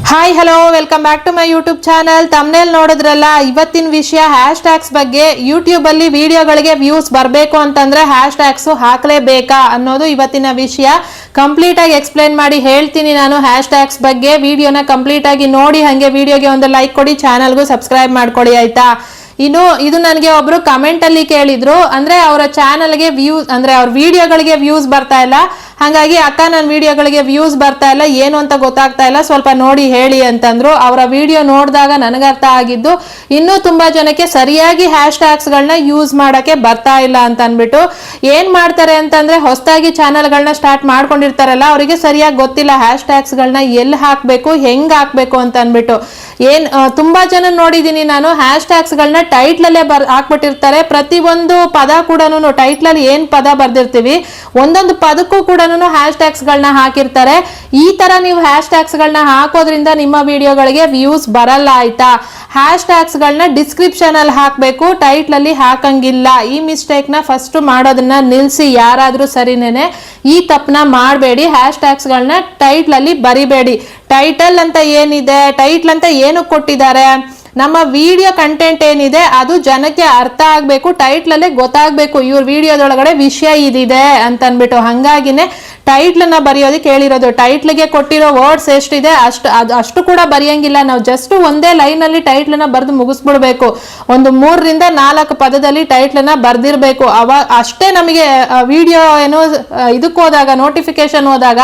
Hi hello welcome back to my YouTube channel. Thumbnail ನೋಡಿದ್ರಲ್ಲ, ಇವತ್ತಿನ ವಿಷಯ ಹ್ಯಾಶ್ ಟ್ಯಾಗ್ಸ್ ಬಗ್ಗೆ. ಯೂಟ್ಯೂಬ್ ಅಲ್ಲಿ ವಿಡಿಯೋಗಳಿಗೆ ವ್ಯೂಸ್ ಬರಬೇಕು ಅಂತಂದ್ರೆ ಹ್ಯಾಶ್ ಟ್ಯಾಗ್ಸ್ ಹಾಕ್ಲೇಬೇಕಾ ಅನ್ನೋದು ಇವತ್ತಿನ ವಿಷಯ. ಕಂಪ್ಲೀಟ್ ಆಗಿ ಎಕ್ಸ್ಪ್ಲೇನ್ ಮಾಡಿ ಹೇಳ್ತೀನಿ ನಾನು ಹ್ಯಾಶ್ ಟ್ಯಾಗ್ಸ್ ಬಗ್ಗೆ. ವಿಡಿಯೋನ ಕಂಪ್ಲೀಟ್ ಆಗಿ ನೋಡಿ, ಹಂಗೆ ವಿಡಿಯೋಗೆ ಒಂದು ಲೈಕ್ ಕೊಡಿ, ಚಾನಲ್ಗೂ ಸಬ್ಸ್ಕ್ರೈಬ್ ಮಾಡ್ಕೊಳ್ಳಿ ಆಯ್ತಾ. ಇನ್ನು ಇದು ನನಗೆ ಒಬ್ರು ಕಮೆಂಟ್ ಅಲ್ಲಿ ಕೇಳಿದ್ರು, ಅಂದ್ರೆ ಅವರ ಚಾನಲ್ಗೆ ವ್ಯೂಸ್ ಅಂದ್ರೆ ಅವ್ರ ವಿಡಿಯೋಗಳಿಗೆ ವ್ಯೂಸ್ ಬರ್ತಾ ಇಲ್ಲ, ಹಾಗಾಗಿ ಅಕ್ಕ ನನ್ನ ವಿಡಿಯೋಗಳಿಗೆ ವ್ಯೂಸ್ ಬರ್ತಾ ಇಲ್ಲ, ಏನು ಅಂತ ಗೊತ್ತಾಗ್ತಾ ಇಲ್ಲ, ಸ್ವಲ್ಪ ನೋಡಿ ಹೇಳಿ ಅಂತಂದ್ರು. ಅವರ ವಿಡಿಯೋ ನೋಡಿದಾಗ ನನಗರ್ಥ ಆಗಿದ್ದು, ಇನ್ನೂ ತುಂಬಾ ಜನಕ್ಕೆ ಸರಿಯಾಗಿ ಹ್ಯಾಶ್ ಟ್ಯಾಗ್ಸ್ ಗಳನ್ನ ಯೂಸ್ ಮಾಡಕ್ಕೆ ಬರ್ತಾ ಇಲ್ಲ ಅಂತ ಅನ್ಬಿಟ್ಟು. ಏನ್ ಮಾಡ್ತಾರೆ ಅಂತಂದ್ರೆ, ಹೊಸದಾಗಿ ಚಾನಲ್ಗಳನ್ನ ಸ್ಟಾರ್ಟ್ ಮಾಡ್ಕೊಂಡಿರ್ತಾರಲ್ಲ, ಅವರಿಗೆ ಸರಿಯಾಗಿ ಗೊತ್ತಿಲ್ಲ ಹ್ಯಾಶ್ ಟ್ಯಾಗ್ಸ್ ಗಳನ್ನ ಎಲ್ಲಿ ಹಾಕ್ಬೇಕು, ಹೆಂಗ್ ಹಾಕ್ಬೇಕು ಅಂತ ಅನ್ಬಿಟ್ಟು. ತುಂಬಾ ಜನ ನೋಡಿದೀನಿ ನಾನು, ಹ್ಯಾಶ್ ಟ್ಯಾಗ್ಸ್ ಗಳನ್ನ ಟೈಟ್ಲ್ ಅಲ್ಲೇ ಹಾಕ್ಬಿಟ್ಟಿರ್ತಾರೆ. ಪ್ರತಿ ಒಂದು ಪದ ಕೂಡ ಟೈಟ್ಲ್ ಅಲ್ಲಿ ಏನ್ ಪದ ಬರ್ದಿರ್ತೀವಿ, ಒಂದೊಂದು ಪದಕ್ಕೂ ಕೂಡ ಹ್ಯಾಶ್ ಟ್ಯಾಗ್ಸ್ ಗಳನ್ನ ಹಾಕಿರ್ತಾರೆ. ಈ ತರ ನೀವು ಹ್ಯಾಶ್ ಟ್ಯಾಗ್ಸ್ ಗಳನ್ನ ಹಾಕೋದ್ರಿಂದ ನಿಮ್ಮ ವಿಡಿಯೋಗಳಿಗೆ ವ್ಯೂಸ್ ಬರಲ್ಲ ಆಯ್ತಾ. ಹ್ಯಾಶ್ ಟ್ಯಾಗ್ಸ್ ಗಳನ್ನ ಡಿಸ್ಕ್ರಿಪ್ಷನ್ ಅಲ್ಲಿ ಹಾಕ್ಬೇಕು, ಟೈಟ್ಲ್ ಅಲ್ಲಿ ಹಾಕಂಗಿಲ್ಲ. ಈ ಮಿಸ್ಟೇಕ್ ನ ಫಸ್ಟ್ ಮಾಡೋದನ್ನ ನಿಲ್ಸಿ, ಯಾರಾದ್ರೂ ಸರಿನೇನೆ ಈ ತಪ್ಪನ ಮಾಡಬೇಡಿ. ಹ್ಯಾಶ್ ಟ್ಯಾಗ್ಸ್ ಗಳನ್ನ ಟೈಟ್ಲ್ ಅಲ್ಲಿ ಬರಿಬೇಡಿ. ಟೈಟಲ್ ಅಂತ ಏನಿದೆ, ಟೈಟ್ಲ್ ಅಂತ ಏನು ಕೊಟ್ಟಿದ್ದಾರೆ, ನಮ್ಮ ವಿಡಿಯೋ ಕಂಟೆಂಟ್ ಏನಿದೆ ಅದು ಜನಕ್ಕೆ ಅರ್ಥ ಆಗ್ಬೇಕು, ಟೈಟ್ಲ್ ಅಲ್ಲೇ ಗೊತ್ತಾಗ್ಬೇಕು ಇವ್ರ ವಿಡಿಯೋದೊಳಗಡೆ ವಿಷಯ ಇದಿದೆ ಅಂತ ಅನ್ಬಿಟ್ಟು. ಹಂಗಾಗಿನೇ ಟೈಟ್ಲ್ ನ ಬರೆಯೋದಕ್ಕೆ ಹೇಳಿರೋದು. ಟೈಟ್ಲ್ಗೆ ಕೊಟ್ಟಿರೋ ವರ್ಡ್ಸ್ ಎಷ್ಟಿದೆ ಅಷ್ಟು ಕೂಡ ಬರೆಯಂಗಿಲ್ಲ ನಾವು. ಜಸ್ಟ್ ಒಂದೇ ಲೈನ್ ಅಲ್ಲಿ ಟೈಟ್ಲ್ ನ ಬರೆದು ಮುಗಿಸ್ಬಿಡ್ಬೇಕು. ಒಂದು 3 ರಿಂದ 4 ಪದದಲ್ಲಿ ಟೈಟ್ಲ್ ನ ಬರ್ದಿರ್ಬೇಕು. ಅಷ್ಟೇ ನಮಗೆ ವಿಡಿಯೋ ಏನೋ ಇದಕ್ಕೆ ಹೋದಾಗ, ನೋಟಿಫಿಕೇಶನ್ ಹೋದಾಗ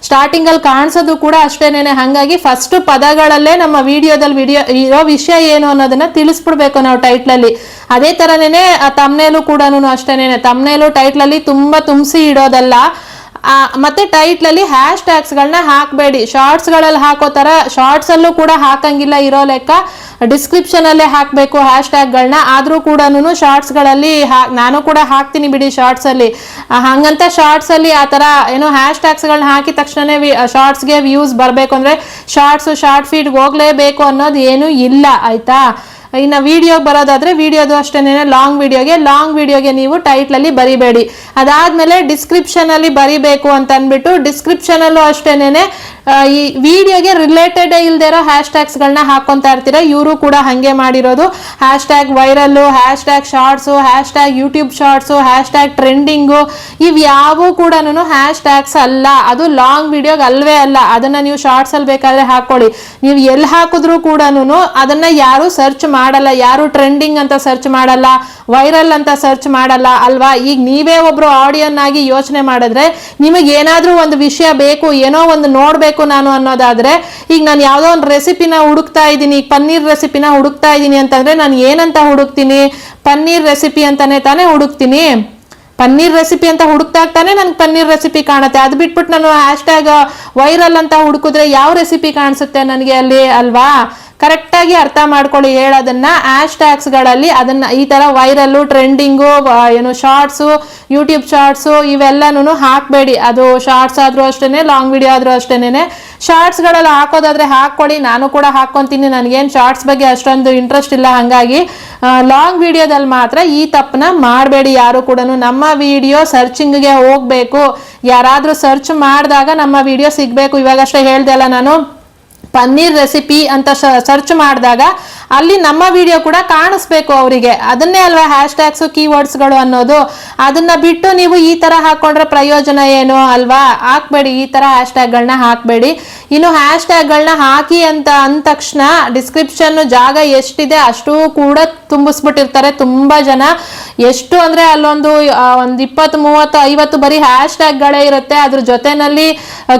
ಸ್ಟಾರ್ಟಿಂಗ್ ಅಲ್ಲಿ ಕಾಣಿಸೋದು ಕೂಡ ಅಷ್ಟೇನೇನೆ. ಹಂಗಾಗಿ ಫಸ್ಟ್ ಪದಗಳಲ್ಲೇ ನಮ್ಮ ವಿಡಿಯೋದಲ್ಲಿ ಇರೋ ವಿಷಯ ಏನು ಅನ್ನೋದನ್ನ ತಿಳಿಸ್ಬಿಡ್ಬೇಕು ನಾವು ಟೈಟ್ಲ್ ಅಲ್ಲಿ. ಅದೇ ತರನೇನೆ ತಮ್ನೇಲು ಕೂಡ ಅಷ್ಟೇನೇನೆ. ತಮ್ನೇಲು ಟೈಟ್ಲ್ ಅಲ್ಲಿ ತುಂಬಾ ತುಂಬಿಸಿ ಇಡೋದಲ್ಲ. ಮತ್ತೆ ಟೈಟ್ಲ್ ಅಲ್ಲಿ ಹ್ಯಾಶ್ ಟ್ಯಾಗ್ಸ್ ಗಳನ್ನ ಹಾಕಬೇಡಿ. ಶಾರ್ಟ್ಸ್ ಗಳಲ್ಲಿ ಹಾಕೋ ತರ ಶಾರ್ಟ್ಸ್ ಅಲ್ಲೂ ಕೂಡ ಹಾಕಂಗಿಲ್ಲ ಇರೋ ಲೆಕ್ಕ. ಡಿಸ್ಕ್ರಿಪ್ಷನ್ ಅಲ್ಲೇ ಹಾಕ್ಬೇಕು ಹ್ಯಾಶ್ ಟ್ಯಾಗ್ ಗಳನ್ನ. ಆದ್ರೂ ಕೂಡ ಶಾರ್ಟ್ಸ್ ಗಳಲ್ಲಿ ನಾನು ಕೂಡ ಹಾಕ್ತೀನಿ ಬಿಡಿ ಶಾರ್ಟ್ಸ್ ಅಲ್ಲಿ. ಹಂಗಂತ ಶಾರ್ಟ್ಸ್ ಅಲ್ಲಿ ಆ ತರ ಏನೋ ಹ್ಯಾಶ್ ಟ್ಯಾಗ್ಸ್ ಗಳನ್ನ ಹಾಕಿದ ತಕ್ಷಣ ಶಾರ್ಟ್ಸ್ ಗೆ ವ್ಯೂಸ್ ಬರ್ಬೇಕು ಅಂದ್ರೆ ಶಾರ್ಟ್ ಫೀಡ್ ಹೋಗ್ಲೇಬೇಕು ಅನ್ನೋದು ಏನು ಇಲ್ಲ ಆಯ್ತಾ. ಇನ್ನು ವಿಡಿಯೋ ಬರೋದಾದ್ರೆ ವಿಡಿಯೋದು ಅಷ್ಟೇನೆ, ಲಾಂಗ್ ವಿಡಿಯೋಗೆ ನೀವು ಟೈಟ್ಲ್ ಅಲ್ಲಿ ಬರಿಬೇಡಿ. ಅದಾದ್ಮೇಲೆ ಡಿಸ್ಕ್ರಿಪ್ಷನ್ ಅಲ್ಲಿ ಬರಿಬೇಕು ಅಂತ ಅನ್ಬಿಟ್ಟು ಡಿಸ್ಕ್ರಿಪ್ಷನ್ ಅಲ್ಲೂ ಅಷ್ಟೇನೆ ಈ ವಿಡಿಯೋಗೆ ರಿಲೇಟೆಡ್ ಇಲ್ದೇ ಇರೋ ಹ್ಯಾಶ್ ಟ್ಯಾಗ್ಸ್ ಗಳನ್ನ ಹಾಕೊಂತಾ ಇರ್ತೀರ. ಇವರು ಕೂಡ ಹಂಗೆ ಮಾಡಿರೋದು. Hash tag viral, hash tag shorts, hash tag YouTube shorts, hash tag trending, ಇವ್ಯಾವು ಕೂಡ ಹ್ಯಾಶ್ ಟ್ಯಾಗ್ಸ್ ಅಲ್ಲ. ಅದು ಲಾಂಗ್ ವಿಡಿಯೋಗೆ ಅಲ್ವೇ ಅಲ್ಲ. ಅದನ್ನ ನೀವು ಶಾರ್ಟ್ಸ್ ಅಲ್ಲಿ ಬೇಕಾದ್ರೆ ಹಾಕೊಳ್ಳಿ. ನೀವು ಎಲ್ಲಿ ಹಾಕಿದ್ರು ಕೂಡ ಅದನ್ನ ಯಾರು ಸರ್ಚ್ ಮಾಡಲ್ಲ, ಯಾರು ಟ್ರೆಂಡಿಂಗ್ ಅಂತ ಸರ್ಚ್ ಮಾಡಲ್ಲ, ವೈರಲ್ ಅಂತ ಸರ್ಚ್ ಮಾಡಲ್ಲ ಅಲ್ವಾ. ಈಗ ನೀವೇ ಒಬ್ರು ಆಡಿಯನ್ ಆಗಿ ಯೋಚನೆ ಮಾಡಿದ್ರೆ, ನಿಮಗೆ ಏನಾದ್ರೂ ಒಂದು ವಿಷಯ ಬೇಕು, ಏನೋ ಒಂದು ನೋಡ್ಬೇಕು ನಾನು ಅನ್ನೋದಾದ್ರೆ, ಈಗ ನಾನು ಯಾವ್ದೋ ಒಂದು ರೆಸಿಪಿನ ಹುಡುಕ್ತಾ ಇದ್ದೀನಿ, ಪನ್ನೀರ್ ರೆಸಿಪಿನ ಹುಡುಕ್ತಾ ಇದ್ದೀನಿ ಅಂತಂದ್ರೆ ನಾನು ಏನಂತ ಹುಡುಕ್ತೀನಿ, ಪನ್ನೀರ್ ರೆಸಿಪಿ ಅಂತಾನೆ ತಾನೇ ಹುಡುಕ್ತೀನಿ. ಪನ್ನೀರ್ ರೆಸಿಪಿ ಅಂತ ಹುಡುಕ್ತಾಗ್ತಾನೆ ನನ್ಗೆ ಪನ್ನೀರ್ ರೆಸಿಪಿ ಕಾಣುತ್ತೆ. ಅದು ಬಿಟ್ಬಿಟ್ಟು ನಾನು ಹ್ಯಾಶ್ ಟ್ಯಾಗ್ ವೈರಲ್ ಅಂತ ಹುಡುಕಿದ್ರೆ ಯಾವ ರೆಸಿಪಿ ಕಾಣಿಸುತ್ತೆ ನನಗೆ ಅಲ್ಲಿ ಅಲ್ವಾ. ಕರೆಕ್ಟ್ ಆಗಿ ಅರ್ಥ ಮಾಡ್ಕೊಳ್ಳಿ ಹೇಳೋದನ್ನ. ಹ್ಯಾಶ್ ಟ್ಯಾಗ್ಸ್ ಗಳಲ್ಲಿ ಅದನ್ನ ಈ ತರ ವೈರಲ್ಲು, ಟ್ರೆಂಡಿಂಗು, ಏನು ಶಾರ್ಟ್ಸು, ಯೂಟ್ಯೂಬ್ ಶಾರ್ಟ್ಸು ಇವೆಲ್ಲನೂ ಹಾಕ್ಬೇಡಿ. ಅದು ಶಾರ್ಟ್ಸ್ ಆದ್ರೂ ಅಷ್ಟೇನೆ, ಲಾಂಗ್ ವಿಡಿಯೋ ಆದ್ರೂ ಅಷ್ಟೇನೆ. ಶಾರ್ಟ್ಸ್ ಗಳಲ್ಲಿ ಹಾಕೋದಾದ್ರೆ ಹಾಕೊಳ್ಳಿ, ನಾನು ಕೂಡ ಹಾಕೊಂತೀನಿ. ನನಗೇನು ಶಾರ್ಟ್ಸ್ ಬಗ್ಗೆ ಅಷ್ಟೊಂದು ಇಂಟ್ರೆಸ್ಟ್ ಇಲ್ಲ, ಹಂಗಾಗಿ ಲಾಂಗ್ ವಿಡಿಯೋದಲ್ಲಿ ಮಾತ್ರ ಈ ತಪ್ಪನ ಮಾಡಬೇಡಿ ಯಾರು ಕೂಡ. ನಮ್ಮ ವಿಡಿಯೋ ಸರ್ಚಿಂಗ್ಗೆ ಹೋಗ್ಬೇಕು, ಯಾರಾದ್ರೂ ಸರ್ಚ್ ಮಾಡಿದಾಗ ನಮ್ಮ ವಿಡಿಯೋ ಸಿಗ್ಬೇಕು. ಇವಾಗಷ್ಟೇ ಹೇಳ್ದೆ ಅಲ್ಲ ನಾನು, ಪನ್ನೀರ್ ರೆಸಿಪಿ ಅಂತ ಸರ್ಚ್ ಮಾಡಿದಾಗ ಅಲ್ಲಿ ನಮ್ಮ ವಿಡಿಯೋ ಕೂಡ ಕಾಣಿಸ್ಬೇಕು ಅವರಿಗೆ. ಅದನ್ನೇ ಅಲ್ವಾ ಹ್ಯಾಶ್ ಟ್ಯಾಗ್ಸ್, ಕೀವರ್ಡ್ಸ್ ಗಳು ಅನ್ನೋದು. ಅದನ್ನ ಬಿಟ್ಟು ನೀವು ಈ ತರ ಹಾಕೊಂಡ್ರೆ ಪ್ರಯೋಜನ ಏನು ಅಲ್ವಾ. ಹಾಕ್ಬೇಡಿ, ಈ ತರ ಹ್ಯಾಶ್ ಟ್ಯಾಗ್ ಗಳನ್ನ ಹಾಕ್ಬೇಡಿ. ಇನ್ನು ಹ್ಯಾಶ್ ಟ್ಯಾಗ್ ಗಳನ್ನ ಹಾಕಿ ಅಂತ ಅಂದ ತಕ್ಷಣ ಡಿಸ್ಕ್ರಿಪ್ಷನ್ ಜಾಗ ಎಷ್ಟಿದೆ ಅಷ್ಟು ಕೂಡ ತುಂಬಿಸ್ಬಿಟ್ಟಿರ್ತಾರೆ ತುಂಬಾ ಜನ. ಎಷ್ಟು ಅಂದ್ರೆ ಅಲ್ಲೊಂದು 20, 30, 50 ಬರೀ ಹ್ಯಾಶ್ ಟ್ಯಾಗ್ ಗಳೇ ಇರುತ್ತೆ. ಅದ್ರ ಜೊತೆನಲ್ಲಿ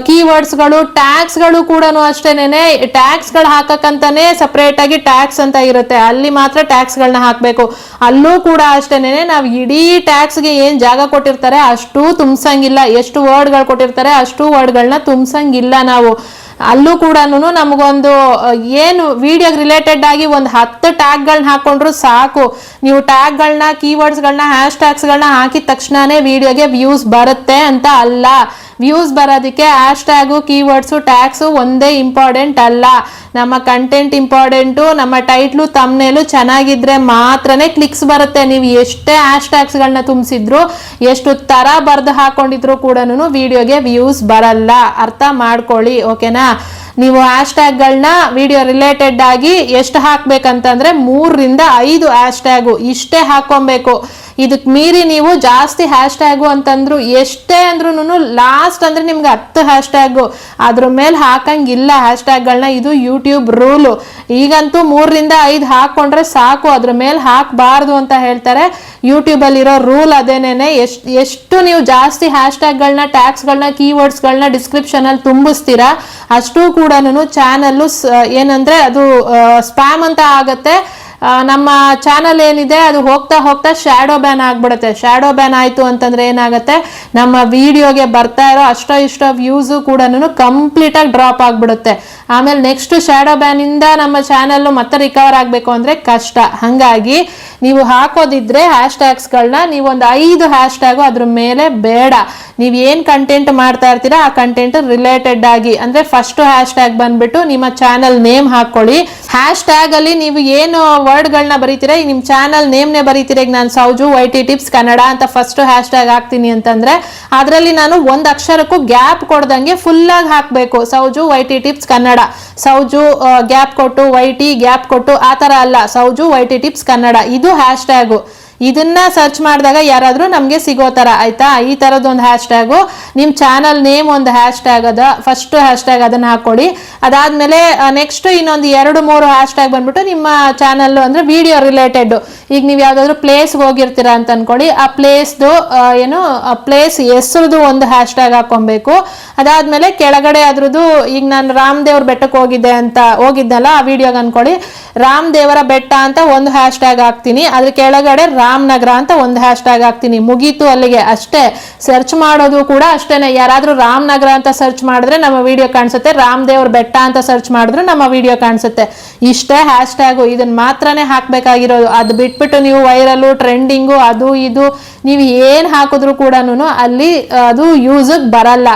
ಕೀವರ್ಡ್ಸ್ ಗಳು, ಟ್ಯಾಗ್ಸ್ ಗಳು ಕೂಡ ಅಷ್ಟೇನೆ. ಟ್ಯಾಗ್ಸ್ ಗಳು ಹಾಕಕ್ಕಂತಾನೆ ಸಪರೇಟ್ ಆಗಿ ಟ್ಯಾಗ್ಸ್ ಅಂತ ಇರುತ್ತೆ, ಅಲ್ಲಿ ಮಾತ್ರ ಟ್ಯಾಗ್ಸ್ ಗಳನ್ನ ಹಾಕ್ಬೇಕು. ಅಲ್ಲೂ ಕೂಡ ಅಷ್ಟೇನೆ ನಾವು ಇಡೀ ಟ್ಯಾಗ್ಸ್ ಗೆ ಏನ್ ಜಾಗ ಕೊಟ್ಟಿರ್ತಾರೆ ಅಷ್ಟು ತುಂಬಿಸಂಗಿಲ್ಲ. ಎಷ್ಟು ವರ್ಡ್ ಗಳು ಕೊಟ್ಟಿರ್ತಾರೆ ಅಷ್ಟು ವರ್ಡ್ ಗಳನ್ನ ತುಂಬಿಸಂಗಿಲ್ಲ ನಾವು. ಅಲ್ಲೂ ಕೂಡ ನಮಗೊಂದು ಏನು ವಿಡಿಯೋಗೆ ರಿಲೇಟೆಡ್ ಆಗಿ ಒಂದು 10 ಟ್ಯಾಗ್ ಗಳನ್ನ ಹಾಕೊಂಡ್ರು ಸಾಕು. ನೀವು ಟ್ಯಾಗ್ ಗಳನ್ನ, ಕೀವರ್ಡ್ಸ್ ಗಳನ್ನ, ಹ್ಯಾಶ್ ಟ್ಯಾಗ್ಸ್ ಗಳನ್ನ ಹಾಕಿದ ತಕ್ಷಣನೇ ವಿಡಿಯೋಗೆ ವ್ಯೂಸ್ ಬರುತ್ತೆ ಅಂತ ಅಲ್ಲ. ವ್ಯೂಸ್ ಬರೋದಕ್ಕೆ ಹ್ಯಾಶ್ ಟ್ಯಾಗು, ಕೀವರ್ಡ್ಸು, ಟ್ಯಾಗ್ಸು ಒಂದೇ ಇಂಪಾರ್ಟೆಂಟ್ ಅಲ್ಲ. ನಮ್ಮ ಕಂಟೆಂಟ್ ಇಂಪಾರ್ಟೆಂಟು. ನಮ್ಮ ಟೈಟ್ಲು, ತಮ್ನೇಲು ಚೆನ್ನಾಗಿದ್ರೆ ಮಾತ್ರನೇ ಕ್ಲಿಕ್ಸ್ ಬರುತ್ತೆ. ನೀವು ಎಷ್ಟೇ ಹ್ಯಾಶ್ ಟ್ಯಾಗ್ಸ್ ಗಳನ್ನ ತುಂಬಿಸಿದ್ರು, ಎಷ್ಟು ತರ ಬರ್ದು ಹಾಕೊಂಡಿದ್ರು ಕೂಡ ವಿಡಿಯೋಗೆ ವ್ಯೂಸ್ ಬರಲ್ಲ. ಅರ್ಥ ಮಾಡ್ಕೊಳ್ಳಿ, ಓಕೆನಾ. ನೀವು ಹ್ಯಾಶ್ ಟ್ಯಾಗ್ಗಳನ್ನ ವಿಡಿಯೋ ರಿಲೇಟೆಡ್ ಆಗಿ ಎಷ್ಟು ಹಾಕ್ಬೇಕಂತಂದ್ರೆ 3 ರಿಂದ 5 ಹ್ಯಾಶ್ ಟ್ಯಾಗು ಇಷ್ಟೇ ಹಾಕೊಬೇಕು. ಇದಕ್ ಮೀರಿ ನೀವು ಜಾಸ್ತಿ ಹ್ಯಾಶ್ ಟ್ಯಾಗು ಅಂತಂದ್ರು ಎಷ್ಟೇ ಅಂದ್ರೂ ಲಾಸ್ಟ್ ಅಂದ್ರೆ ನಿಮ್ಗೆ 10 ಹ್ಯಾಶ್ ಟ್ಯಾಗು ಅದ್ರ ಮೇಲೆ ಹಾಕಂಗಿಲ್ಲ ಹ್ಯಾಶ್ ಟ್ಯಾಗ್ಗಳನ್ನ. ಇದು ಯೂಟ್ಯೂಬ್ ರೂಲು. ಈಗಂತೂ 3 ರಿಂದ 5 ಹಾಕೊಂಡ್ರೆ ಸಾಕು, ಅದ್ರ ಮೇಲೆ ಹಾಕಬಾರ್ದು ಅಂತ ಹೇಳ್ತಾರೆ. ಯೂಟ್ಯೂಬ್ ಅಲ್ಲಿರೋ ರೂಲ್ ಅದೇನೇನೆ. ಎಷ್ಟು ನೀವು ಜಾಸ್ತಿ ಹ್ಯಾಶ್ ಟ್ಯಾಗ್ಗಳನ್ನ, ಟ್ಯಾಗ್ಸ್ಗಳನ್ನ, ಕೀವರ್ಡ್ಸ್ಗಳನ್ನ ಡಿಸ್ಕ್ರಿಪ್ಷನ್ ಅಲ್ಲಿ ತುಂಬಿಸ್ತೀರಾ ಅಷ್ಟು ಕೂಡ ಚಾನಲ್ ಏನಂದ್ರೆ ಅದು ಸ್ಪ್ಯಾಮ್ ಅಂತ ಆಗತ್ತೆ. ನಮ್ಮ ಚಾನಲ್ ಏನಿದೆ ಅದು ಹೋಗ್ತಾ ಹೋಗ್ತಾ ಶ್ಯಾಡೋ ಬ್ಯಾನ್ ಆಗ್ಬಿಡುತ್ತೆ. ಶ್ಯಾಡೋ ಬ್ಯಾನ್ ಆಯ್ತು ಅಂತಂದ್ರೆ ಏನಾಗುತ್ತೆ, ನಮ್ಮ ವಿಡಿಯೋಗೆ ಬರ್ತಾ ಇರೋ ಇಷ್ಟೋ ವ್ಯೂಸು ಕೂಡ ಕಂಪ್ಲೀಟ್ ಆಗಿ ಡ್ರಾಪ್ ಆಗ್ಬಿಡುತ್ತೆ. ಆಮೇಲೆ ನೆಕ್ಸ್ಟ್ ಶ್ಯಾಡೋ ಬ್ಯಾನ್ ಇಂದ ನಮ್ಮ ಚಾನಲ್ ಮತ್ತೆ ರಿಕವರ್ ಆಗ್ಬೇಕು ಅಂದ್ರೆ ಕಷ್ಟ. ಹಂಗಾಗಿ ನೀವು ಹಾಕೋದಿದ್ರೆ ಹ್ಯಾಶ್ ಟ್ಯಾಗ್ಸ್ಗಳನ್ನ ನೀವು ಒಂದು 5 ಹ್ಯಾಶ್ ಟ್ಯಾಗು ಅದ್ರ ಮೇಲೆ ಬೇಡ. ನೀವು ಏನ್ ಕಂಟೆಂಟ್ ಮಾಡ್ತಾ ಇರ್ತೀರಾ ಆ ಕಂಟೆಂಟ್ ರಿಲೇಟೆಡ್ ಆಗಿ ಅಂದ್ರೆ ಫಸ್ಟ್ ಹ್ಯಾಶ್ ಟ್ಯಾಗ್ ಬಂದ್ಬಿಟ್ಟು ನಿಮ್ಮ ಚಾನಲ್ ನೇಮ್ ಹಾಕೊಳ್ಳಿ. ಹ್ಯಾಶ್ ಟ್ಯಾಗ್ ಅಲ್ಲಿ ನೀವು ಏನು ವರ್ಡ್ಗಳನ್ನ ಬರೀತೀರಾ, ಈಗ ನಿಮ್ ಚಾನಲ್ ನೇಮ್ನೇ ಬರೀತೀರಾ. ಈಗ ನಾನು ಸೌಜು YT ಟಿಪ್ಸ್ ಕನ್ನಡ ಅಂತ ಫಸ್ಟ್ ಹ್ಯಾಶ್ ಟ್ಯಾಗ್ ಹಾಕ್ತೀನಿ ಅಂತಂದ್ರೆ ಅದರಲ್ಲಿ ನಾನು 1 ಅಕ್ಷರಕ್ಕೂ ಗ್ಯಾಪ್ ಕೊಡ್ದಂಗೆ ಫುಲ್ ಆಗಿ ಹಾಕ್ಬೇಕು. ಸೌಜು YT ಟಿಪ್ಸ್ ಕನ್ನಡ, ಸೌಜು ಗ್ಯಾಪ್ ಕೊಟ್ಟು YT ಗ್ಯಾಪ್ ಕೊಟ್ಟು ಆ ತರ ಅಲ್ಲ, ಸೌಜು YT ಟಿಪ್ಸ್ ಕನ್ನಡ ಇದು ಹ್ಯಾಶ್ ಟ್ಯಾಗು. ಇದನ್ನ ಸರ್ಚ್ ಮಾಡಿದಾಗ ಯಾರಾದ್ರೂ ನಮ್ಗೆ ಸಿಗೋ ತರ ಆಯ್ತಾ. ಈ ತರದೊಂದು ಹ್ಯಾಶ್ ಟ್ಯಾಗು. ನಿಮ್ ಚಾನಲ್ ನೇಮ್ ಒಂದು ಹ್ಯಾಶ್ ಟ್ಯಾಗ್ ಅದ, ಫಸ್ಟ್ ಹ್ಯಾಶ್ ಟ್ಯಾಗ್ ಅದನ್ನ ಹಾಕೊಳ್ಳಿ. ಅದಾದ್ಮೇಲೆ ನೆಕ್ಸ್ಟ್ ಇನ್ನೊಂದು 2-3 ಹ್ಯಾಶ್ ಟ್ಯಾಗ್ ಬಂದ್ಬಿಟ್ಟು ನಿಮ್ಮ ಚಾನಲ್ ಅಂದ್ರೆ ವಿಡಿಯೋ ರಿಲೇಟೆಡ್. ಈಗ ನೀವು ಯಾವ್ದಾದ್ರು ಪ್ಲೇಸ್ ಹೋಗಿರ್ತೀರಾ ಅಂತ ಅನ್ಕೊಳ್ಳಿ, ಆ ಪ್ಲೇಸ್ದು ಪ್ಲೇಸ್ ಹೆಸರದು ಒಂದು ಹ್ಯಾಶ್ ಟ್ಯಾಗ್ ಹಾಕೊಬೇಕು. ಅದಾದ್ಮೇಲೆ ಕೆಳಗಡೆ ಅದ್ರದ್ದು, ಈಗ ನಾನು ರಾಮದೇವ್ರ ಬೆಟ್ಟಕ್ಕೆ ಹೋಗಿದ್ದಲ್ಲ ಆ ವಿಡಿಯೋಗೆ ಅನ್ಕೊಳ್ಳಿ, ರಾಮದೇವರ ಬೆಟ್ಟ ಅಂತ ಒಂದು ಹ್ಯಾಶ್ ಟ್ಯಾಗ್ ಹಾಕ್ತೀನಿ. ಅದ್ರ ಕೆಳಗಡೆ ರಾಮನಗರ ಅಂತ ಒಂದು ಹ್ಯಾಶ್ ಟ್ಯಾಗ್ ಹಾಕ್ತೀನಿ. ಮುಗೀತು ಅಲ್ಲಿಗೆ ಅಷ್ಟೇ. ಸರ್ಚ್ ಮಾಡೋದು ಕೂಡ ಅಷ್ಟೇನೆ. ಯಾರಾದ್ರೂ ರಾಮನಗರ ಅಂತ ಸರ್ಚ್ ಮಾಡಿದ್ರೆ ನಮ್ಮ ವಿಡಿಯೋ ಕಾಣಿಸುತ್ತೆ, ರಾಮದೇವ್ರ ಬೆಟ್ಟ ಅಂತ ಸರ್ಚ್ ಮಾಡಿದ್ರೆ ನಮ್ಮ ವಿಡಿಯೋ ಕಾಣಿಸುತ್ತೆ. ಇಷ್ಟೇ ಹ್ಯಾಶ್ ಟ್ಯಾಗು. ಇದನ್ನ ಮಾತ್ರನೇ ಹಾಕ್ಬೇಕಾಗಿರೋದು. ಅದು ಬಿಟ್ಬಿಟ್ಟು ನೀವು ವೈರಲ್ ಟ್ರೆಂಡಿಂಗು ಅದು ಇದು ನೀವು ಏನ್ ಹಾಕಿದ್ರು ಕೂಡ ಅಲ್ಲಿ ಅದು ಯೂಸ್ ಬರಲ್ಲ.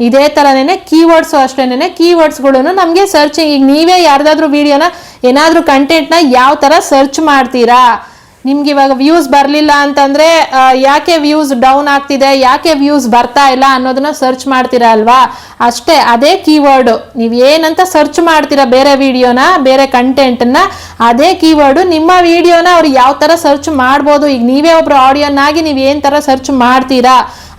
ಇದೇ ತರನೇನೆ ಕೀವರ್ಡ್ಸ್ ಅಷ್ಟೇನೆ. ಕೀವರ್ಡ್ಸ್ಗಳು ನಮ್ಗೆ ಸರ್ಚಿಂಗ್, ಈಗ ನೀವೇ ಯಾರ್ದಾದ್ರೂ ವಿಡಿಯೋನ ಏನಾದ್ರೂ ಕಂಟೆಂಟ್ನ ಯಾವ ತರ ಸರ್ಚ್ ಮಾಡ್ತೀರಾ, ನಿಮ್ಗೆ ಇವಾಗ ವ್ಯೂಸ್ ಬರಲಿಲ್ಲ ಅಂತಂದ್ರೆ ಯಾಕೆ ವ್ಯೂಸ್ ಡೌನ್ ಆಗ್ತಿದೆ, ಯಾಕೆ ವ್ಯೂಸ್ ಬರ್ತಾ ಇಲ್ಲ ಅನ್ನೋದನ್ನ ಸರ್ಚ್ ಮಾಡ್ತೀರಾ ಅಲ್ವಾ. ಅಷ್ಟೇ, ಅದೇ ಕೀವರ್ಡ್. ನೀವ್ ಏನಂತ ಸರ್ಚ್ ಮಾಡ್ತೀರಾ ಬೇರೆ ವಿಡಿಯೋನ, ಬೇರೆ ಕಂಟೆಂಟ್ನ, ಅದೇ ಕೀವರ್ಡ್ ನಿಮ್ಮ ವಿಡಿಯೋನ ಅವ್ರು ಯಾವ ತರ ಸರ್ಚ್ ಮಾಡ್ಬೋದು. ಈಗ ನೀವೇ ಒಬ್ರು ಆಡಿಯೋನಾಗಿ ನೀವ್ ಏನ್ ತರ ಸರ್ಚ್ ಮಾಡ್ತೀರಾ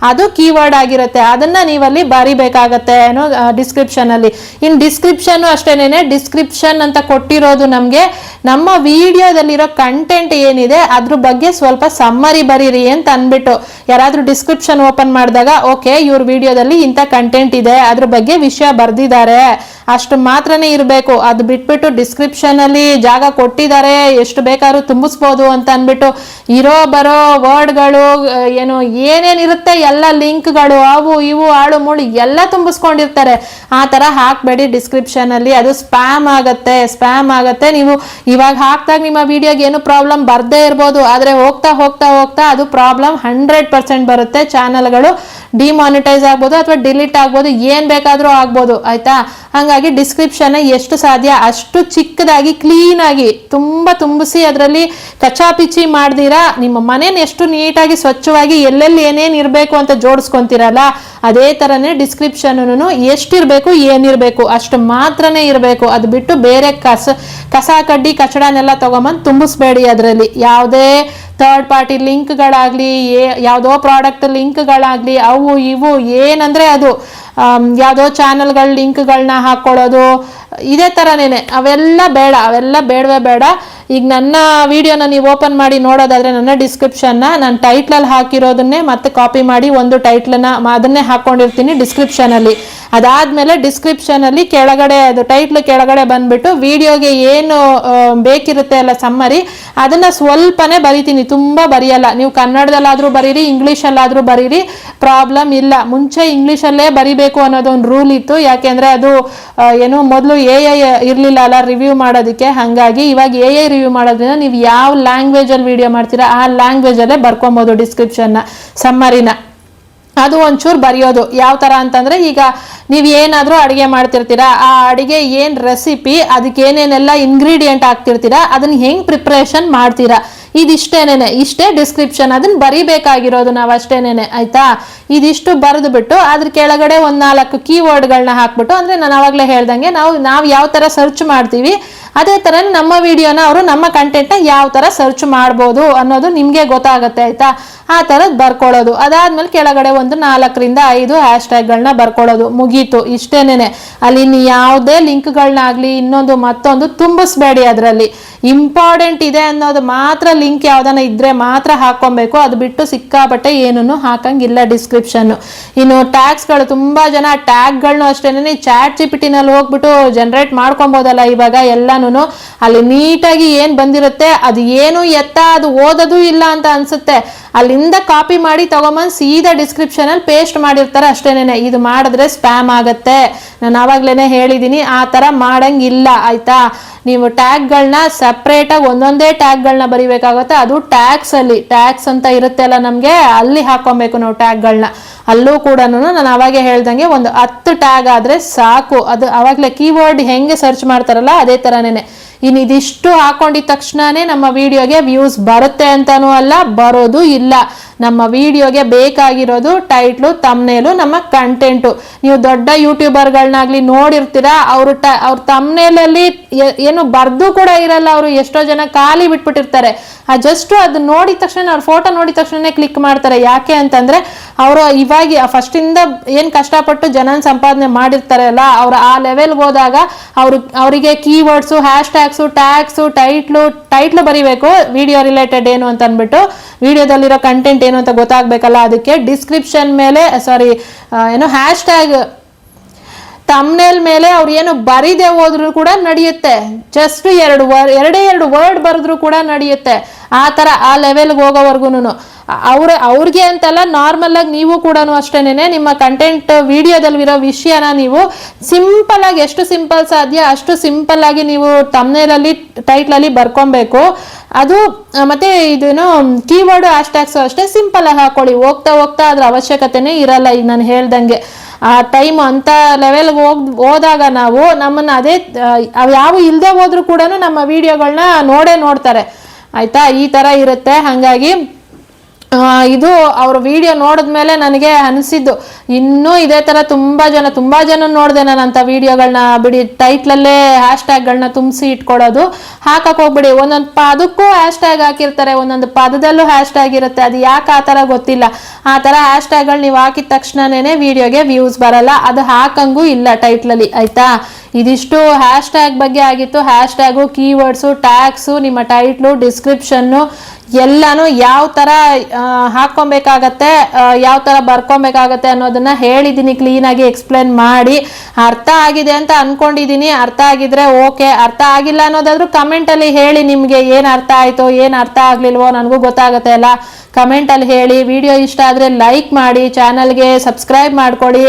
ಅದು ಕೀವರ್ಡ್ ಆಗಿರುತ್ತೆ. ಅದನ್ನ ನೀವಲ್ಲಿ ಬರಿಬೇಕಾಗತ್ತೆ ಏನೋ ಡಿಸ್ಕ್ರಿಪ್ಷನ್ ಅಲ್ಲಿ. ಇನ್ ಡಿಸ್ಕ್ರಿಪ್ಷನ್ ಅಷ್ಟೇನೆ. ಡಿಸ್ಕ್ರಿಪ್ಷನ್ ಅಂತ ಕೊಟ್ಟಿರೋದು ನಮ್ಗೆ ನಮ್ಮ ವಿಡಿಯೋದಲ್ಲಿರೋ ಕಂಟೆಂಟ್ ಏನಿದೆ ಅದ್ರ ಬಗ್ಗೆ ಸ್ವಲ್ಪ ಸಮ್ಮರಿ ಬರೀರಿ ಅಂತ ಅನ್ಬಿಟ್ಟು ಯಾರಾದ್ರೂ ಡಿಸ್ಕ್ರಿಪ್ಷನ್ ಓಪನ್ ಮಾಡಿದಾಗ ಓಕೆ ಇವ್ರ ವಿಡಿಯೋದಲ್ಲಿ ಇಂಥ ಕಂಟೆಂಟ್ ಇದೆ, ಅದ್ರ ಬಗ್ಗೆ ವಿಷಯ ಬರ್ದಿದ್ದಾರೆ, ಅಷ್ಟು ಮಾತ್ರನೇ ಇರಬೇಕು. ಅದು ಬಿಟ್ಬಿಟ್ಟು ಡಿಸ್ಕ್ರಿಪ್ಷನ್ ಅಲ್ಲಿ ಜಾಗ ಕೊಟ್ಟಿದ್ದಾರೆ ಎಷ್ಟು ಬೇಕಾದ್ರೂ ತುಂಬಿಸ್ಬೋದು ಅಂತ ಅನ್ಬಿಟ್ಟು ಇರೋ ಬರೋ ವರ್ಡ್ಗಳು ಏನು ಏನೇನಿರುತ್ತೆ ಎಲ್ಲ ಲಿಂಕ್ಗಳು ಅವು ಇವು ಆಳು ಮೂಳು ಎಲ್ಲ ತುಂಬಿಸ್ಕೊಂಡಿರ್ತಾರೆ. ಆ ತರ ಹಾಕ್ಬೇಡಿ ಡಿಸ್ಕ್ರಿಪ್ಷನ್ ಅಲ್ಲಿ. ಅದು ಸ್ಪ್ಯಾಮ್ ಆಗತ್ತೆ. ನೀವು ಇವಾಗ ಹಾಕ್ದಾಗ ನಿಮ್ಮ ವಿಡಿಯೋಗೆ ಏನು ಪ್ರಾಬ್ಲಮ್ ಬರ್ದೇ ಇರ್ಬೋದು, ಆದ್ರೆ ಹೋಗ್ತಾ ಹೋಗ್ತಾ ಹೋಗ್ತಾ ಅದು ಪ್ರಾಬ್ಲಮ್ 100% ಬರುತ್ತೆ. ಚಾನಲ್ಗಳು ಡಿಮಾನಿಟೈಸ್ ಆಗ್ಬೋದು ಅಥವಾ ಡಿಲೀಟ್ ಆಗ್ಬೋದು, ಏನ್ ಬೇಕಾದ್ರೂ ಆಗ್ಬೋದು ಆಯ್ತಾ. ಹಂಗಾಗಿ ಡಿಸ್ಕ್ರಿಪ್ಷನ್ ಎಷ್ಟು ಸಾಧ್ಯ ಅಷ್ಟು ಚಿಕ್ಕದಾಗಿ ಕ್ಲೀನ್ ಆಗಿ ತುಂಬಿಸಿ ಅದರಲ್ಲಿ ಕಚಾಪಿಚಿ ಮಾಡ್ದಿರಾ ನಿಮ್ಮ ಮನೇನ ಎಷ್ಟು ನೀಟಾಗಿ ಸ್ವಚ್ಛವಾಗಿ ಎಲ್ಲೆಲ್ಲಿ ಏನೇನ್ ಇರ್ಬೇಕು ಅಂತ ಜೋಡಿಸ್ಕೊಂತೀರಲ್ಲ ಅದೇ ತರನೇ ಡಿಸ್ಕ್ರಿಪ್ಷನ್ ಎಷ್ಟಿರ್ಬೇಕು ಏನಿರ್ಬೇಕು ಅಷ್ಟು ಮಾತ್ರನೇ ಇರಬೇಕು. ಅದು ಬಿಟ್ಟು ಬೇರೆ ಕಸ ಕಡ್ಡಿ ಕಚಡನೆಲ್ಲ ತಗೊಂಬಂದು ತುಂಬಿಸ್ಬೇಡಿ. ಅದರಲ್ಲಿ ಯಾವುದೇ ಥರ್ಡ್ ಪಾರ್ಟಿ ಲಿಂಕ್ಗಳಾಗ್ಲಿ, ಯಾವುದೋ ಪ್ರಾಡಕ್ಟ್ ಲಿಂಕ್ಗಳಾಗ್ಲಿ, ಅವು ಇವು ಏನಂದ್ರೆ ಅದು ಯಾವುದೋ ಚಾನಲ್ಗಳ ಲಿಂಕ್ಗಳನ್ನ ಹಾಕೊಳ್ಳೋದು ಇದೇ ತರನೇನೆ. ಅವೆಲ್ಲ ಬೇಡವೇ ಬೇಡ. ಈಗ ನನ್ನ ವಿಡಿಯೋನ ನೀವು ಓಪನ್ ಮಾಡಿ ನೋಡೋದಾದ್ರೆ ನನ್ನ ಡಿಸ್ಕ್ರಿಪ್ಷನ್ನ ನಾನು ಟೈಟ್ಲಲ್ಲಿ ಹಾಕಿರೋದನ್ನೇ ಮತ್ತೆ ಕಾಪಿ ಮಾಡಿ ಒಂದು ಟೈಟ್ಲನ್ನ ಅದನ್ನೇ ಹಾಕೊಂಡಿರ್ತೀನಿ ಡಿಸ್ಕ್ರಿಪ್ಷನ್ ಅಲ್ಲಿ. ಅದಾದ್ಮೇಲೆ ಡಿಸ್ಕ್ರಿಪ್ಷನ್ ಅಲ್ಲಿ ಕೆಳಗಡೆ ಅದು ಟೈಟ್ಲ್ ಕೆಳಗಡೆ ಬಂದ್ಬಿಟ್ಟು ವಿಡಿಯೋಗೆ ಏನು ಬೇಕಿರುತ್ತೆ ಅಲ್ಲ ಸಮ್ಮರಿ, ಅದನ್ನ ಸ್ವಲ್ಪನೇ ಬರಿತೀನಿ, ತುಂಬಾ ಬರೆಯಲ್ಲ. ನೀವು ಕನ್ನಡದಲ್ಲಾದ್ರೂ ಬರೀರಿ, ಇಂಗ್ಲಿಷಲ್ಲಾದ್ರೂ ಬರೀರಿ, ಪ್ರಾಬ್ಲಮ್ ಇಲ್ಲ. ಮುಂಚೆ ಇಂಗ್ಲಿಷಲ್ಲೇ ಬರಿಬೇಕು ಅನ್ನೋದೊಂದು ರೂಲ್ ಇತ್ತು. ಯಾಕೆಂದ್ರೆ ಅದು ಏನು ಮೊದಲು AI ಇರ್ಲಿಲ್ಲ ಅಲ್ಲ ರಿವ್ಯೂ ಮಾಡೋದಕ್ಕೆ. ಹಂಗಾಗಿ ಇವಾಗ AI ರಿವ್ಯೂ ಮಾಡೋದ್ರಿಂದ ನೀವು ಯಾವ ಲ್ಯಾಂಗ್ವೇಜ್ ಅಲ್ಲಿ ವಿಡಿಯೋ ಮಾಡ್ತೀರಾ ಆ ಲ್ಯಾಂಗ್ವೇಜ್ ಅಲ್ಲೇ ಬರ್ಕೊಬಹುದು ಡಿಸ್ಕ್ರಿಪ್ಷನ್ ಸಮ್ಮರಿನ. ಅದು ಒಂಚೂರು ಬರೆಯೋದು ಯಾವ ತರ ಅಂತಂದ್ರೆ, ಈಗ ನೀವು ಏನಾದ್ರೂ ಅಡಿಗೆ ಮಾಡ್ತಿರ್ತೀರಾ, ಆ ಅಡಿಗೆ ಏನ್ ರೆಸಿಪಿ ಅದಕ್ಕೆ ಏನೇನೆಲ್ಲ ಇಂಗ್ರೀಡಿಯೆಂಟ್ ಹಾಕ್ತಿರ್ತೀರಾ, ಅದನ್ನ ಹೆಂಗ್ ಪ್ರಿಪ್ರೇಷನ್ ಮಾಡ್ತೀರಾ, ಇದಿಷ್ಟೇನೇನೆ, ಇಷ್ಟೇ ಡಿಸ್ಕ್ರಿಪ್ಷನ್, ಅದನ್ನ ಬರಿಬೇಕಾಗಿರೋದು ನಾವು ಅಷ್ಟೇನೇನೆ ಆಯ್ತಾ. ಇದಿಷ್ಟು ಬರೆದು ಬಿಟ್ಟು ಅದ್ರ ಕೆಳಗಡೆ ಒಂದ್ 4 ಕೀವರ್ಡ್ಗಳನ್ನ ಹಾಕ್ಬಿಟ್ಟು, ಅಂದ್ರೆ ನಾನು ಅವಾಗಲೇ ಹೇಳ್ದಂಗೆ ನಾವು ಯಾವ ತರ ಸರ್ಚ್ ಮಾಡ್ತೀವಿ ಅದೇ ತರ ನಮ್ಮ ವಿಡಿಯೋನ ಅವರು ನಮ್ಮ ಕಂಟೆಂಟ್ನ ಯಾವ ತರ ಸರ್ಚ್ ಮಾಡ್ಬೋದು ಅನ್ನೋದು ನಿಮ್ಗೆ ಗೊತ್ತಾಗತ್ತೆ ಆಯ್ತಾ. ಆ ತರದ್ ಬರ್ಕೊಳ್ಳೋದು. ಅದಾದ್ಮೇಲೆ ಕೆಳಗಡೆ ಒಂದು 4 ರಿಂದ 5 ಹ್ಯಾಶ್ ಟ್ಯಾಗ್ಗಳನ್ನ ಬರ್ಕೊಳ್ಳೋದು, ಮುಗೀತು. ಇಷ್ಟೇನೇನೆ. ಅಲ್ಲಿ ಇನ್ನು ಯಾವುದೇ ಲಿಂಕ್ಗಳನ್ನಾಗ್ಲಿ ಇನ್ನೊಂದು ಮತ್ತೊಂದು ತುಂಬಿಸ್ಬೇಡಿ. ಅದರಲ್ಲಿ ಇಂಪಾರ್ಟೆಂಟ್ ಇದೆ ಅನ್ನೋದು ಮಾತ್ರ ಲಿಂಕ್ ಯಾವ್ದಾನ ಇದ್ರೆ ಮಾತ್ರ ಹಾಕೊಬೇಕು. ಅದು ಬಿಟ್ಟು ಸಿಕ್ಕಾಪಟ್ಟೆ ಏನನ್ನು ಹಾಕಂಗಿಲ್ಲ ಡಿಸ್ಕ್ರಿಪ್ಷನ್. ಇನ್ನು ಟ್ಯಾಗ್ಸ್ಗಳು, ತುಂಬಾ ಜನ ಟ್ಯಾಗ್ಗಳನ್ನೂ ಅಷ್ಟೇನೆ ಚಾಟ್ GPT ನಲ್ಲಿ ಹೋಗ್ಬಿಟ್ಟು ಜನರೇಟ್ ಮಾಡ್ಕೊಬೋದಲ್ಲ ಇವಾಗ ಎಲ್ಲಾನು. ಅಲ್ಲಿ ನೀಟಾಗಿ ಏನ್ ಬಂದಿರುತ್ತೆ ಅದು ಏನು ಎತ್ತ ಅದು ಓದೋದು ಇಲ್ಲ ಅಂತ ಅನ್ಸುತ್ತೆ. ಅಲ್ಲಿಂದ ಕಾಪಿ ಮಾಡಿ ತಗೊಂಬಂದು ಸೀದಾ ಡಿಸ್ಕ್ರಿಪ್ಷನ್ ಅಲ್ಲಿ ಪೇಸ್ಟ್ ಮಾಡಿರ್ತಾರೆ ಅಷ್ಟೇನೆ. ಇದು ಮಾಡಿದ್ರೆ ಸ್ಪ್ಯಾಮ್ ಆಗತ್ತೆ. ನಾನು ಆವಾಗ್ಲೇನೆ ಹೇಳಿದೀನಿ, ಆ ತರ ಮಾಡಂಗಿಲ್ಲ ಆಯ್ತಾ. ನೀವು ಟ್ಯಾಗ್ಗಳನ್ನ ಸಪ್ರೇಟ್ ಆಗಿ ಒಂದೊಂದೇ ಟ್ಯಾಗ್ಗಳನ್ನ ಬರಿಬೇಕಾಗುತ್ತೆ. ಅದು ಟ್ಯಾಗ್ಸ್ ಅಲ್ಲಿ, ಟ್ಯಾಗ್ಸ್ ಅಂತ ಇರುತ್ತೆ ಅಲ್ಲ ನಮ್ಗೆ, ಅಲ್ಲಿ ಹಾಕೊಬೇಕು ನಾವು ಟ್ಯಾಗ್ಗಳನ್ನ. ಅಲ್ಲೂ ಕೂಡ ನಾನು ಅವಾಗೆ ಹೇಳ್ದಂಗೆ ಒಂದು 10 ಟ್ಯಾಗ್ ಆದ್ರೆ ಸಾಕು. ಅದು ಅವಾಗ್ಲೇ ಕೀವರ್ಡ್ ಹೆಂಗೆ ಸರ್ಚ್ ಮಾಡ್ತಾರಲ್ಲ ಅದೇ ತರನೇನೆ. ಇನ್ನು ಇದಿಷ್ಟು ಹಾಕೊಂಡಿದ ತಕ್ಷಣನೇ ನಮ್ಮ ವಿಡಿಯೋಗೆ ವ್ಯೂಸ್ ಬರುತ್ತೆ ಅಂತಾನೂ ಅಲ್ಲ, ಬರೋದು ಇಲ್ಲ. ನಮ್ಮ ವಿಡಿಯೋಗೆ ಬೇಕಾಗಿರೋದು ಟೈಟ್ಲು, ತಮ್ನೇಲು, ನಮ್ಮ ಕಂಟೆಂಟು. ನೀವು ದೊಡ್ಡ ಯೂಟ್ಯೂಬರ್ಗಳನ್ನಾಗ್ಲಿ ನೋಡಿರ್ತೀರಾ, ಅವ್ರ ತಮ್ನೇಲಲ್ಲಿ ಏನು ಬರ್ದು ಕೂಡ ಇರಲ್ಲ. ಅವರು ಎಷ್ಟೋ ಜನ ಖಾಲಿ ಬಿಟ್ಬಿಟ್ಟಿರ್ತಾರೆ. ಜಸ್ಟ್ ಅದು ನೋಡಿದ ತಕ್ಷಣ, ಅವ್ರ ಫೋಟೋ ನೋಡಿದ ತಕ್ಷಣ ಕ್ಲಿಕ್ ಮಾಡ್ತಾರೆ. ಯಾಕೆ ಅಂತಂದ್ರೆ ಅವರು ಇವಾಗ ಫಸ್ಟ್ ಇಂದ ಏನ್ ಕಷ್ಟಪಟ್ಟು ಜನನ ಸಂಪಾದನೆ ಮಾಡಿರ್ತಾರೆ ಅಲ್ಲ, ಅವ್ರು ಆ ಲೆವೆಲ್ಗೆ ಹೋದಾಗ ಅವರಿಗೆ keywords, hash tags, tags, title ಬರಿಬೇಕು, ವಿಡಿಯೋ ರಿಲೇಟೆಡ್ ಏನು ಅಂತ ಅಂದ್ಬಿಟ್ಟು, ವಿಡಿಯೋದಲ್ಲಿರೋ ಕಂಟೆಂಟ್ ಏನು ಅಂತ ಗೊತ್ತಾಗ್ಬೇಕಲ್ಲ. ಅದಕ್ಕೆ ಡಿಸ್ಕ್ರಿಪ್ಷನ್ ಮೇಲೆ ಏನು ಹ್ಯಾಶ್ ಟ್ಯಾಗ್ ತಮ್ನೇಲ್ ಮೇಲೆ ಅವ್ರು ಏನು ಬರಿದೆ ಹೋದ್ರು ಕೂಡ ನಡೆಯುತ್ತೆ. ಜಸ್ಟ್ 2 ವರ್ಡ್ ಬರೆದ್ರು ಕೂಡ ನಡೆಯುತ್ತೆ. ಆ ತರ ಆ ಲೆವೆಲ್ಗೆ ಹೋಗೋವರ್ಗುನು ಅವ್ರಿಗೆ ಅಂತಲ್ಲ, ನಾರ್ಮಲ್ ಆಗಿ ನೀವು ಕೂಡ ಅಷ್ಟೇನೆ ನಿಮ್ಮ ಕಂಟೆಂಟ್ ವಿಡಿಯೋದಲ್ಲಿರೋ ವಿಷಯನ ನೀವು ಸಿಂಪಲ್ ಆಗಿ, ಎಷ್ಟು ಸಿಂಪಲ್ ಸಾಧ್ಯ ಅಷ್ಟು ಸಿಂಪಲ್ ಆಗಿ ನೀವು ತಮ್ನೇಲಲ್ಲಿ, ಟೈಟ್ಲಲ್ಲಿ ಬರ್ಕೊಬೇಕು. ಅದು ಮತ್ತೆ ಇದೇನು ಕೀವರ್ಡ್ ಹ್ಯಾಶ್ ಟ್ಯಾಗ್ಸ್ ಅಷ್ಟೇ ಸಿಂಪಲ್ ಆಗಿ ಹಾಕೊಳ್ಳಿ. ಹೋಗ್ತಾ ಅದ್ರ ಅವಶ್ಯಕತೆನೇ ಇರಲ್ಲ. ಈಗ ನಾನು ಹೇಳ್ದಂಗೆ ಆ ಟೈಮ್ ಅಂತ ಲೆವೆಲ್ಗೆ ಹೋದಾಗ ನಾವು ನಮ್ಮನ್ನ ಅದೇ ಯಾವ ಇಲ್ಲದೆ ಹೋದ್ರು ಕೂಡ ನಮ್ಮ ವಿಡಿಯೋಗಳನ್ನ ನೋಡ್ತಾರೆ ಆಯ್ತಾ. ಈ ತರ ಇರುತ್ತೆ. ಹಾಗಾಗಿ ಇದು ಅವ್ರ ವಿಡಿಯೋ ನೋಡಿದ್ಮೇಲೆ ನನಗೆ ಅನಿಸಿದ್ದು, ಇನ್ನೂ ಇದೇ ತರ ತುಂಬಾ ಜನ ನೋಡಿದೆ ನಾನು ಅಂತ ವಿಡಿಯೋಗಳನ್ನ. ಬಿಡಿ, ಟೈಟ್ಲಲ್ಲೇ ಹ್ಯಾಶ್ ಟ್ಯಾಗ್ಗಳನ್ನ ತುಂಬಿಸಿ ಇಟ್ಕೊಳ್ಳೋದು, ಹಾಕಕ್ ಹೋಗ್ಬಿಡಿ. ಒಂದೊಂದು ಪದಕ್ಕೂ ಹ್ಯಾಶ್ ಟ್ಯಾಗ್ ಹಾಕಿರ್ತಾರೆ, ಒಂದೊಂದು ಪದದಲ್ಲೂ ಹ್ಯಾಶ್ ಟ್ಯಾಗ್ ಇರುತ್ತೆ. ಅದು ಯಾಕೆ ಆ ತರ ಗೊತ್ತಿಲ್ಲ. ಆ ತರ ಹ್ಯಾಶ್ ಟ್ಯಾಗ್ಗಳು ನೀವು ಹಾಕಿದ ತಕ್ಷಣನೇ ವಿಡಿಯೋಗೆ ವ್ಯೂಸ್ ಬರಲ್ಲ. ಅದು ಹಾಕಂಗೂ ಇಲ್ಲ ಟೈಟ್ಲಲ್ಲಿ ಆಯ್ತಾ. ಇದಿಷ್ಟು ಹ್ಯಾಶ್ ಟ್ಯಾಗ್ ಬಗ್ಗೆ ಆಗಿತ್ತು. ಹ್ಯಾಶ್ ಟ್ಯಾಗು, ಕೀವರ್ಡ್ಸು, ಟ್ಯಾಗ್ಸು, ನಿಮ್ಮ ಟೈಟ್ಲು, ಡಿಸ್ಕ್ರಿಪ್ಷನ್ನು ಎಲ್ಲಾನು ಯಾವ ತರ ಹಾಕೊಬೇಕಾಗತ್ತೆ, ಯಾವ ತರ ಬರ್ಕೊಬೇಕಾಗತ್ತೆ ಅನ್ನೋದನ್ನ ಹೇಳಿದೀನಿ, ಕ್ಲೀನ್ ಆಗಿ ಎಕ್ಸ್ಪ್ಲೇನ್ ಮಾಡಿ. ಅರ್ಥ ಆಗಿದೆ ಅಂತ ಅನ್ಕೊಂಡಿದೀನಿ. ಅರ್ಥ ಆಗಿದ್ರೆ ಓಕೆ, ಅರ್ಥ ಆಗಿಲ್ಲ ಅನ್ನೋದಾದ್ರೂ ಕಮೆಂಟ್ ಅಲ್ಲಿ ಹೇಳಿ. ನಿಮ್ಗೆ ಏನ್ ಅರ್ಥ ಆಯ್ತೋ, ಏನ್ ಅರ್ಥ ಆಗ್ಲಿಲ್ವೋ ನನಗೂ ಗೊತ್ತಾಗತ್ತೆ ಅಲ್ಲ. ಕಮೆಂಟ್ ಅಲ್ಲಿ ಹೇಳಿ. ವಿಡಿಯೋ ಇಷ್ಟ ಆದ್ರೆ ಲೈಕ್ ಮಾಡಿ, ಚಾನಲ್ಗೆ ಸಬ್ಸ್ಕ್ರೈಬ್ ಮಾಡ್ಕೊಳ್ಳಿ.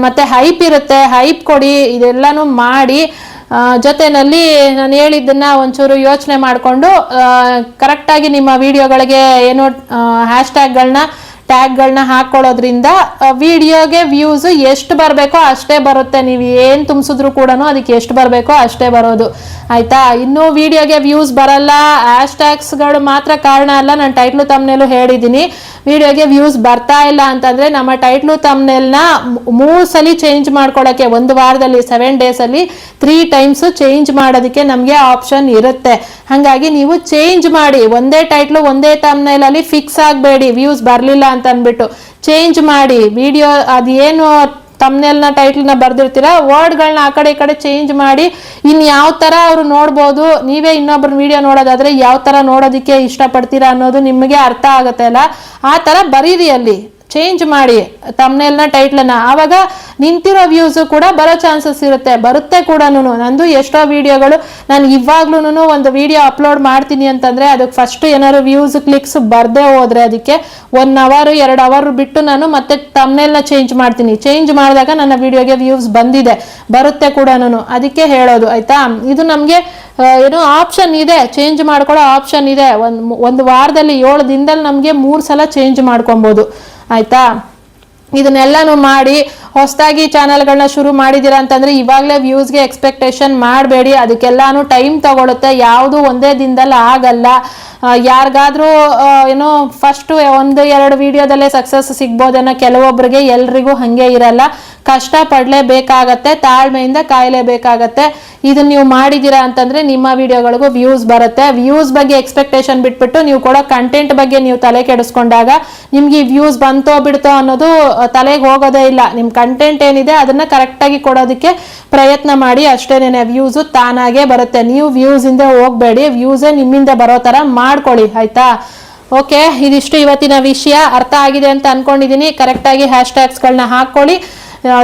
ಮತ್ತೆ ಹೈಪ್ ಇರುತ್ತೆ, ಹೈಪ್ ಕೊಡಿ. ಇದೆಲ್ಲಾನು ಮಾಡಿ ಜೊತೆನಲ್ಲಿ ನಾನು ಹೇಳಿದ್ದನ್ನ ಒಂಚೂರು ಯೋಚನೆ ಮಾಡಿಕೊಂಡು ಕರೆಕ್ಟಾಗಿ ನಿಮ್ಮ ವಿಡಿಯೋಗಳಿಗೆ ಏನೋ ಹ್ಯಾಶ್ ಟ್ಯಾಗ್ಗಳನ್ನ ಹಾಕೊಳ್ಳೋದ್ರಿಂದ ವಿಡಿಯೋಗೆ ವ್ಯೂಸ್ ಎಷ್ಟು ಬರಬೇಕೋ ಅಷ್ಟೇ ಬರುತ್ತೆ. ನೀವು ಏನು ತುಂಬಿಸಿದ್ರು ಕೂಡ ಅದಕ್ಕೆ ಎಷ್ಟು ಬರಬೇಕೋ ಅಷ್ಟೇ ಬರೋದು ಆಯ್ತಾ. ಇನ್ನು ವಿಡಿಯೋಗೆ ವ್ಯೂಸ್ ಬರಲ್ಲ, ಹ್ಯಾಶ್ ಟ್ಯಾಗ್ಸ್ಗಳು ಮಾತ್ರ ಕಾರಣ ಅಲ್ಲ. ನಾನು ಟೈಟ್ಲು ತಮ್ನೇಲು ಹೇಳಿದ್ದೀನಿ. ವಿಡಿಯೋಗೆ ವ್ಯೂಸ್ ಬರ್ತಾ ಇಲ್ಲ ಅಂತಂದ್ರೆ ನಮ್ಮ ಟೈಟ್ಲು ತಮ್ನೇಲ್ನ 3 ಸಲ ಚೇಂಜ್ ಮಾಡ್ಕೊಳ್ಳೋಕ್ಕೆ, ಒಂದು ವಾರದಲ್ಲಿ 7 days ಅಲ್ಲಿ 3 times ಚೇಂಜ್ ಮಾಡೋದಕ್ಕೆ ನಮಗೆ ಆಪ್ಷನ್ ಇರುತ್ತೆ. ಹಾಗಾಗಿ ನೀವು ಚೇಂಜ್ ಮಾಡಿ. ಒಂದೇ ಟೈಟ್ಲು ಒಂದೇ ತಮ್ನೇಲ್ ಅಲ್ಲಿ ಫಿಕ್ಸ್ ಆಗಬೇಡಿ, ವ್ಯೂಸ್ ಬರಲಿಲ್ಲ ಅಂತ ಅಂದ್ಬಿಟ್ಟು ಚೇಂಜ್ ಮಾಡಿ. ವಿಡಿಯೋ ಅದೇನು ತಮ್ನೇಲ್ನ ಟೈಟ್ಲ್ನ ಬರ್ದಿರ್ತೀರಾ, ವರ್ಡ್ಗಳನ್ನ ಆ ಕಡೆ ಈ ಕಡೆ ಚೇಂಜ್ ಮಾಡಿ. ಇನ್ ಯಾವ ತರ ಅವ್ರು ನೋಡ್ಬೋದು, ನೀವೇ ಇನ್ನೊಬ್ರು ವಿಡಿಯೋ ನೋಡೋದಾದ್ರೆ ಯಾವ ತರ ನೋಡೋದಿಕ್ಕೆ ಇಷ್ಟಪಡ್ತೀರಾ ಅನ್ನೋದು ನಿಮಗೆ ಅರ್ಥ ಆಗತ್ತೆ ಅಲ್ಲ. ಆ ತರ ಬರೀರಿ, ಅಲ್ಲಿ ಚೇಂಜ್ ಮಾಡಿ ತಮ್ನೇಲ್ನ ಟೈಟ್ಲನ್ನ. ಆವಾಗ ನಿಂತಿರೋ ವ್ಯೂಸ್ ಕೂಡ ಬರೋ ಚಾನ್ಸಸ್ ಇರುತ್ತೆ, ಬರುತ್ತೆ ಕೂಡ. ನಂದು ಎಷ್ಟೋ ವಿಡಿಯೋಗಳು, ನಾನು ಇವಾಗ್ಲೂ ಒಂದು ವಿಡಿಯೋ ಅಪ್ಲೋಡ್ ಮಾಡ್ತೀನಿ ಅಂತಂದ್ರೆ ಅದಕ್ಕೆ ಫಸ್ಟ್ ಏನಾದ್ರು ವ್ಯೂಸ್ ಕ್ಲಿಕ್ಸ್ ಬರ್ದೇ ಹೋದ್ರೆ ಅದಕ್ಕೆ 1 hour 2 hour ಬಿಟ್ಟು ನಾನು ಮತ್ತೆ ತಮ್ನೇಲ್ನ ಚೇಂಜ್ ಮಾಡ್ತೀನಿ. ಚೇಂಜ್ ಮಾಡಿದಾಗ ನನ್ನ ವಿಡಿಯೋಗೆ ವ್ಯೂಸ್ ಬಂದಿದೆ, ಬರುತ್ತೆ ಕೂಡ. ಅದಕ್ಕೆ ಹೇಳೋದು ಆಯ್ತಾ. ಇದು ನಮ್ಗೆ ಏನೋ ಆಪ್ಷನ್ ಇದೆ, ಚೇಂಜ್ ಮಾಡ್ಕೊಳ್ಳೋ ಆಪ್ಷನ್ ಇದೆ. ಒಂದು ವಾರದಲ್ಲಿ 7 ದಿನದಲ್ಲಿ ನಮ್ಗೆ 3 ಸಲ ಚೇಂಜ್ ಮಾಡ್ಕೊಬಹುದು ಆಯ್ತಾ. ಇದನ್ನೆಲ್ಲಾನು ಮಾಡಿ ಹೊಸದಾಗಿ ಚಾನಲ್ಗಳನ್ನ ಶುರು ಮಾಡಿದ್ದೀರಾ ಅಂತಂದ್ರೆ ಇವಾಗಲೇ ವ್ಯೂಸ್ಗೆ ಎಕ್ಸ್ಪೆಕ್ಟೇಷನ್ ಮಾಡಬೇಡಿ. ಅದಕ್ಕೆಲ್ಲಾನು ಟೈಮ್ ತಗೊಳುತ್ತೆ, ಯಾವುದು ಒಂದೇ ದಿನದಲ್ಲಿ ಆಗಲ್ಲ. ಯಾರಿಗಾದ್ರೂ ಏನೋ ಫಸ್ಟ್ 1-2 ವಿಡಿಯೋದಲ್ಲೇ ಸಕ್ಸಸ್ ಸಿಗ್ಬೋದೇನೋ, ಕೆಲವೊಬ್ಬರಿಗೆ, ಎಲ್ರಿಗೂ ಹಂಗೆ ಇರಲ್ಲ. ಕಷ್ಟ ಪಡಲೇಬೇಕಾಗತ್ತೆ, ತಾಳ್ಮೆಯಿಂದ ಕಾಯಲೇಬೇಕಾಗತ್ತೆ. ಇದನ್ನ ನೀವು ಮಾಡಿದ್ದೀರಾ ಅಂತಂದ್ರೆ ನಿಮ್ಮ ವಿಡಿಯೋಗಳಿಗೂ ವ್ಯೂಸ್ ಬರುತ್ತೆ. ವ್ಯೂಸ್ ಬಗ್ಗೆ ಎಕ್ಸ್ಪೆಕ್ಟೇಷನ್ ಬಿಟ್ಬಿಟ್ಟು ನೀವು ಕೊಡೋ ಕಂಟೆಂಟ್ ಬಗ್ಗೆ ನೀವು ತಲೆ ಕೆಡಿಸ್ಕೊಂಡಾಗ ನಿಮ್ಗೆ ಈ ವ್ಯೂಸ್ ಬಂತೋ ಬಿಡ್ತೋ ಅನ್ನೋದು ತಲೆಗೆ ಹೋಗೋದೇ ಇಲ್ಲ. ನಿಮ್ ಕಂಟೆಂಟ್ ಏನಿದೆ ಅದನ್ನ ಕರೆಕ್ಟಾಗಿ ಕೊಡೋದಕ್ಕೆ ಪ್ರಯತ್ನ ಮಾಡಿ, ಅಷ್ಟೇನೇನೆ. ವ್ಯೂಸು ತಾನಾಗೆ ಬರುತ್ತೆ, ನೀವು ವ್ಯೂಸ್ ಇಂದ ಹೋಗ್ಬೇಡಿ, ವ್ಯೂಸೇ ನಿಮ್ಮಿಂದ ಬರೋ ತರ ಮಾಡ್ಕೊಳ್ಳಿ, ಆಯ್ತಾ? ಓಕೆ, ಇದಿಷ್ಟು ಇವತ್ತಿನ ವಿಷಯ. ಅರ್ಥ ಆಗಿದೆ ಅಂತ ಅನ್ಕೊಂಡಿದೀನಿ. ಕರೆಕ್ಟಾಗಿ ಹ್ಯಾಶ್ಟ್ಯಾಗ್ಸ್ಗಳನ್ನ ಹಾಕೊಳ್ಳಿ.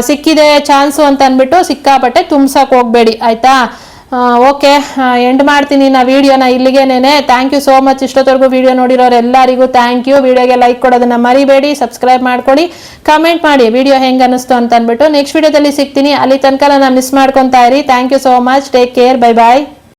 ಸಿಕ್ಕಿದೆ ಚಾನ್ಸು ಅಂತ ಅಂದ್ಬಿಟ್ಟು ಸಿಕ್ಕಾಪಟ್ಟೆ ತುಂಬ್ಸಕ್ ಹೋಗ್ಬೇಡಿ, ಆಯ್ತಾ? ಓಕೆ, ಎಂಡ್ ಮಾಡ್ತೀನಿ ನಾ ವಿಡಿಯೋನ ಇಲ್ಲಿಗೇನೆ. Thank you so much. ಇಷ್ಟೊತ್ತವರೆಗೂ ವಿಡಿಯೋ ನೋಡಿರೋರು ಎಲ್ಲರಿಗೂ ಥ್ಯಾಂಕ್ ಯು. ವಿಡಿಯೋಗೆ ಲೈಕ್ ಕೊಡೋದನ್ನ ಮರಿಬೇಡಿ, ಸಬ್ಸ್ಕ್ರೈಬ್ ಮಾಡ್ಕೊಳ್ಳಿ, ಕಮೆಂಟ್ ಮಾಡಿ ವಿಡಿಯೋ ಹೆಂಗೆ ಅನಿಸ್ತು ಅಂತ ಅಂದ್ಬಿಟ್ಟು. ನೆಕ್ಸ್ಟ್ ವಿಡಿಯೋದಲ್ಲಿ ಸಿಗ್ತೀನಿ. ಅಲ್ಲಿ ತನಕ ನಾನು ಮಿಸ್ ಮಾಡ್ಕೊತಾ ಇರಿ. Thank you so much. Take care. Bye bye.